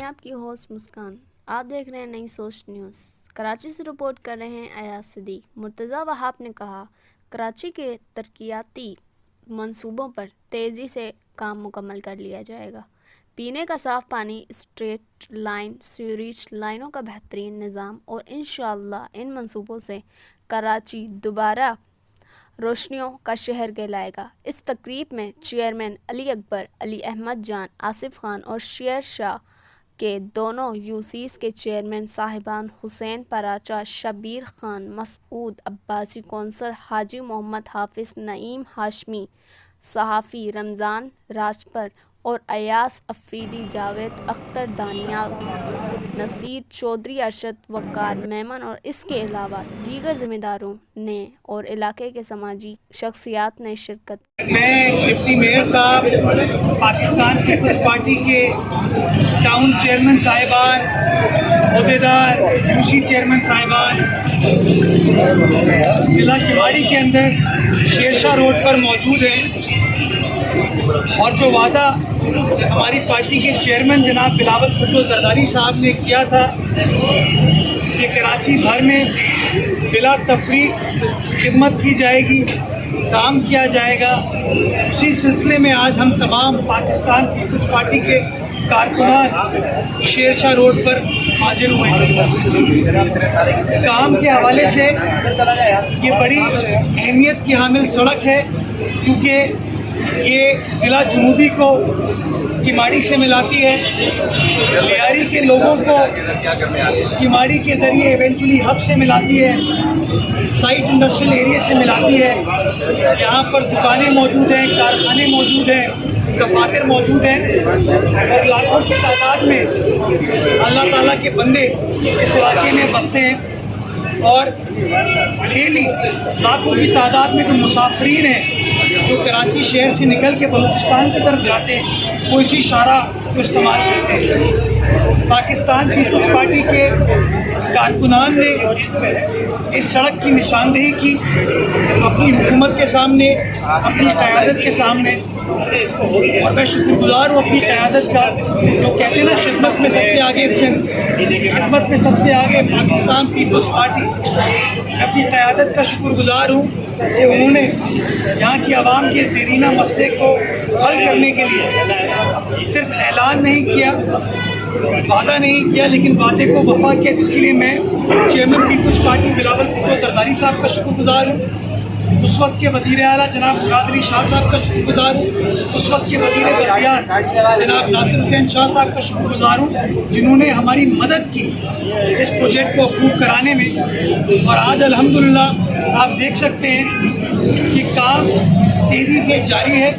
آپ کی ہوسٹ مسکان۔ آپ دیکھ رہے ہیں نئی سوچ نیوز۔ کراچی سے رپورٹ کر رہے ہیں ایاز صدیق۔ مرتضی وہاب نے کہا، کراچی کے ترقیاتی منصوبوں پر تیزی سے کام مکمل کر لیا جائے گا۔ پینے کا صاف پانی، اسٹریٹ لائن سیوریج لائنوں کا بہترین نظام اور انشاءاللہ ان منصوبوں سے کراچی دوبارہ روشنیوں کا شہر کہلائے گا۔ اس تقریب میں چیئرمین علی اکبر، علی احمد جان، آصف خان اور شیر شاہ کے دونوں یوسیز کے چیئرمین صاحبان حسین پراچا، شبیر خان، مسعود عباسی، کونسلر حاجی محمد حافظ، نعیم ہاشمی، صحافی رمضان راجپر اور ایاز افریدی، جاوید اختر، دانیال نصیر چودھری، ارشد وقار میمن اور اس کے علاوہ دیگر ذمہ داروں نے اور علاقے کے سماجی شخصیات نے شرکت کی۔ میں ڈپٹی میئر صاحب، پاکستان پیپلز پارٹی کے ٹاؤن چیئرمین صاحبان، عہدیدار، یوسی چیئرمین صاحبان ضلع کیواڑی کے اندر شیر شاہ روڈ پر موجود ہیں، اور جو وعدہ ہماری پارٹی کے چیئرمین جناب بلاول بھٹو زرداری صاحب نے کیا تھا کہ کراچی بھر میں بلا تفریق خدمت کی جائے گی، کام کیا جائے گا، اسی سلسلے میں آج ہم تمام پاکستان پیپلز پارٹی کے کارکنان شیر شاہ روڈ پر حاضر ہوئے ہیں۔ کام کے حوالے سے یہ بڑی اہمیت کی حامل سڑک ہے، کیونکہ یہ ضلع جنوبی کو کیماڑی سے ملاتی ہے، لیاری کے لوگوں کو کیماڑی کے ذریعے ایونچولی ہب سے ملاتی ہے، سائٹ انڈسٹریل ایریا سے ملاتی ہے۔ یہاں پر دکانیں موجود ہیں، کارخانے موجود ہیں، دفاتر موجود ہیں، اور لاکھوں کی تعداد میں اللہ تعالیٰ کے بندے اس علاقے میں بستے ہیں، اور ڈیلی لاکھوں کی تعداد میں جو مسافرین ہیں جو کراچی شہر سے نکل کے بلوچستان کی طرف جاتے ہیں، وہ اسی شاہراہ کو استعمال کرتے ہیں۔ پاکستان پیپلز پارٹی کے کارکنان نے اس سڑک کی نشاندہی کی اپنی حکومت کے سامنے، اپنی قیادت کے سامنے، اور میں شکر گزار ہوں اپنی قیادت کا، جو کہتے ہیں نا خدمت میں سب سے آگے سندھ، خدمت میں سب سے آگے پاکستان پیپلز پارٹی۔ میں اپنی قیادت کا شکر گزار ہوں کہ انہوں نے یہاں کی عوام کے دیرینہ مسئلے کو حل کرنے کے لیے صرف اعلان نہیں کیا، وعدہ نہیں کیا، لیکن وعدے کو وفا کیا، جس کے لیے میں chairman Peoples Party Bilawal Bhutto Zardari صاحب کا شکر گزار ہوں، اس وقت کے وزیر اعلیٰ جناب مراد علی شاہ صاحب کا شکر گزار ہوں، اس وقت کے وزیر بلدیات جناب ناصر حسین شاہ صاحب کا شکر گزار ہوں، جنہوں نے ہماری مدد کی اس پروجیکٹ کو اپروو کرانے میں۔ اور آج الحمدللہ آپ دیکھ سکتے ہیں کہ کام تیزی سے جاری ہے۔